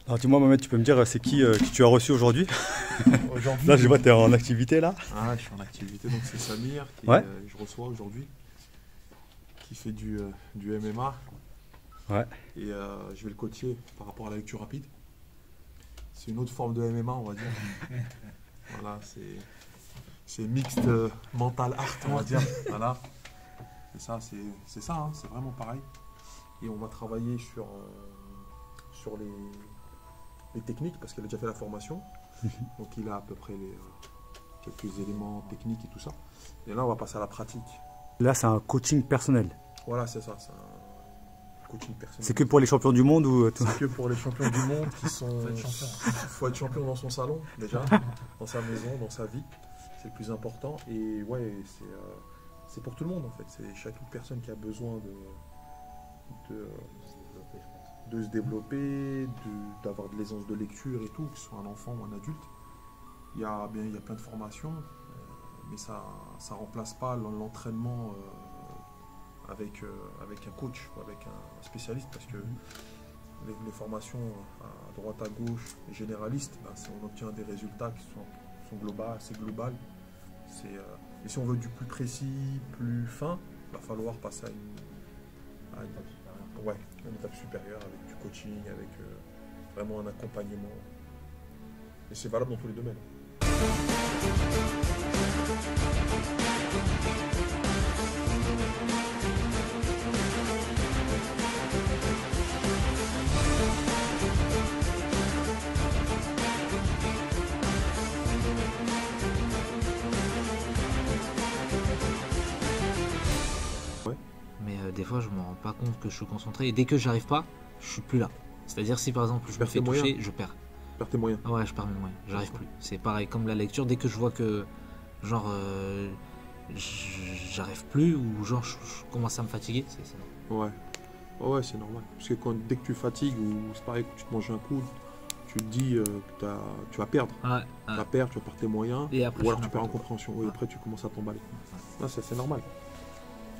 Alors dis-moi Mohamed, tu peux me dire c'est qui tu as reçu aujourd'hui? Aujourd'hui, Là je vois tu es en activité là. je suis en activité, donc c'est Samir qui Ouais. je reçois aujourd'hui, qui fait du MMA Ouais. et je vais le coacher par rapport à la lecture rapide. C'est une autre forme de MMA, on va dire. Voilà, c'est mixte mental art, on va dire. Voilà, c'est ça, hein, c'est vraiment pareil. Et on va travailler sur les techniques parce qu'il a déjà fait la formation, donc il a à peu près quelques éléments techniques et tout ça. Et là, on va passer à la pratique. Là c'est un coaching personnel. Voilà, c'est ça, c'est un coaching personnel. C'est que pour les champions du monde ou tout? C'est que pour les champions du monde qui sont. Faut être champion dans son salon, déjà, dans sa maison, dans sa vie. C'est le plus important. Et ouais, c'est pour tout le monde en fait. C'est chaque personne qui a besoin de se développer, d'avoir de l'aisance de lecture et tout, que ce soit un enfant ou un adulte. Il y a plein de formations, mais ça ne remplace pas l'entraînement avec un coach ou avec un spécialiste, parce que les formations à droite, à gauche, généralistes, on obtient des résultats qui sont globaux, c'est global. Et si on veut du plus précis, plus fin, il va falloir passer à une étape supérieure avec du coaching, avec vraiment un accompagnement. Et c'est valable dans tous les domaines. Mais des fois, je me rends pas compte que je suis concentré. Et dès que j'arrive pas, je suis plus là. C'est-à-dire, si par exemple je me perds fais tes toucher, moyens. je perds. Perds tes moyens. Ah ouais, je perds mes moyens. J'arrive plus. C'est pareil comme la lecture. Dès que je vois que, genre, j'arrive plus ou genre je commence à me fatiguer, c'est Ouais, ouais, c'est normal. Parce que dès que tu fatigues ou c'est pareil, que tu te manges un coup, tu te dis que tu vas perdre. ouais, Tu vas perdre, tu vas perdre tes moyens. Et après, Ou je alors fais tu perds en n'importe quoi. compréhension. Et Ouais. après, tu commences à t'emballer. Non, c'est normal.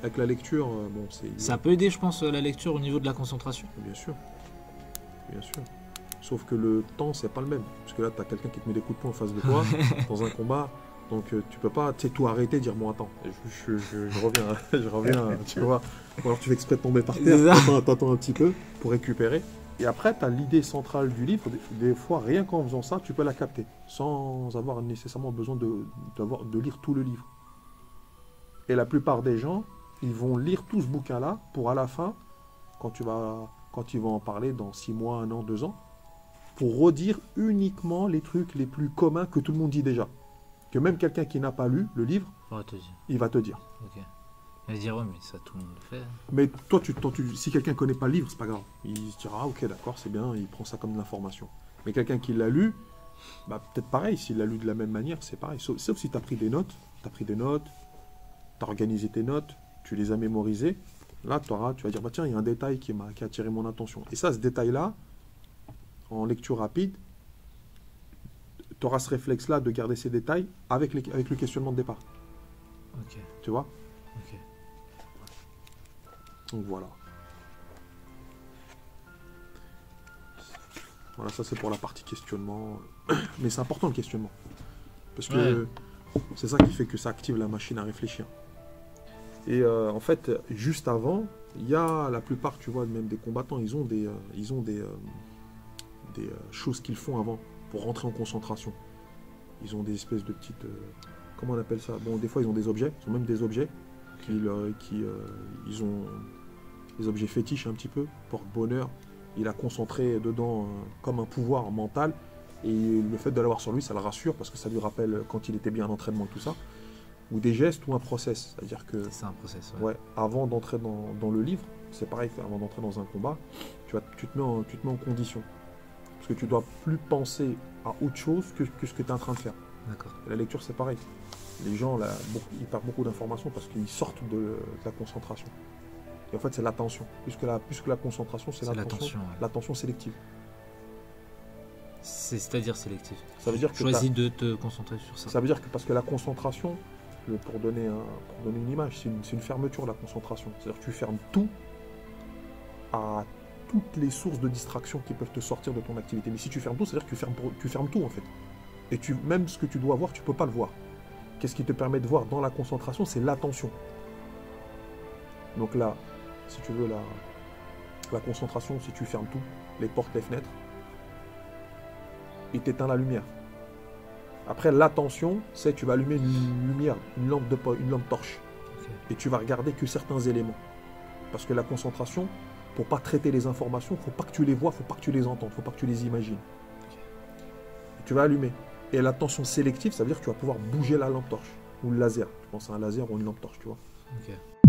Avec la lecture, bon, c'est. Ça peut aider, je pense, la lecture au niveau de la concentration. Bien sûr. Bien sûr. Sauf que le temps, c'est pas le même. Parce que là, tu as quelqu'un qui te met des coups de poing en face de toi dans un combat. Donc tu peux pas tout arrêter et dire bon attends, je reviens, je reviens, tu vois. Ou alors tu fais exprès de tomber par terre, C'est ça. t'attends un petit peu pour récupérer. Et après, tu as l'idée centrale du livre. Des fois, rien qu'en faisant ça, tu peux la capter, sans avoir nécessairement besoin de lire tout le livre. Et la plupart des gens, ils vont lire tout ce bouquin-là pour à la fin, quand ils vont en parler dans 6 mois, 1 an, 2 ans, pour redire uniquement les trucs les plus communs que tout le monde dit déjà. Que même quelqu'un qui n'a pas lu le livre, On va te dire. il va te dire. Ok. Elle va dire ouais, mais ça tout le monde le fait. Mais toi, si quelqu'un ne connaît pas le livre, c'est pas grave. Il se dira, ah, ok, d'accord, c'est bien, il prend ça comme de l'information. Mais quelqu'un qui l'a lu, peut-être pareil, s'il l'a lu de la même manière, c'est pareil. Sauf si tu as pris des notes, tu as organisé tes notes, tu les as mémorisées. Là, tu vas dire, tiens, il y a un détail qui a attiré mon attention. Et ça, ce détail-là, en lecture rapide, tu auras ce réflexe-là de garder ces détails avec le questionnement de départ. Ok. Tu vois? Ok. Donc voilà. Voilà, ça c'est pour la partie questionnement. Mais c'est important le questionnement. Parce que c'est ça qui fait que ça active la machine à réfléchir. Et en fait, juste avant, il y a la plupart, tu vois, même des combattants, ils ont des choses qu'ils font avant pour rentrer en concentration. Ils ont des espèces de petites... comment on appelle ça? Bon, des fois, ils ont des objets. Ils ont même des objets ils ont des objets fétiches un petit peu, porte-bonheur. Il a concentré dedans comme un pouvoir mental. Et le fait de l'avoir sur lui, ça le rassure parce que ça lui rappelle quand il était bien en entraînement et tout ça. Ou des gestes ou un process. C'est-à-dire que C'est un process. ouais, avant d'entrer dans le livre, c'est pareil, avant d'entrer dans un combat, tu te mets en condition. Parce que tu dois plus penser à autre chose que ce que tu es en train de faire. D'accord. Et la lecture, c'est pareil. Les gens, là, ils perdent beaucoup d'informations parce qu'ils sortent de la concentration. Et en fait, c'est l'attention. Plus que la concentration, c'est l'attention. l'attention. Ouais. L'attention sélective. C'est-à-dire sélectif. Ça veut dire que Choisis de te concentrer sur ça. ça veut dire que parce que la concentration, pour donner une image, c'est une fermeture, la concentration. C'est-à-dire que tu fermes tout à toutes les sources de distraction qui peuvent te sortir de ton activité. Mais si tu fermes tout, c'est-à-dire que tu fermes tout en fait. Et même ce que tu dois voir, tu ne peux pas le voir. Qu'est-ce qui te permet de voir dans la concentration? C'est l'attention. Donc là, si tu veux, la concentration, si tu fermes tout, les portes, les fenêtres, et t'éteins la lumière. Après, l'attention, c'est tu vas allumer une lumière, une lampe torche. Ok. Et tu vas regarder que certains éléments. Parce que la concentration, pour pas traiter les informations, faut pas que tu les vois, faut pas que tu les entendes, faut pas que tu les imagines. Ok. Tu vas allumer. Et l'attention sélective, ça veut dire que tu vas pouvoir bouger la lampe torche ou le laser. Tu penses à un laser ou une lampe torche, tu vois. Ok.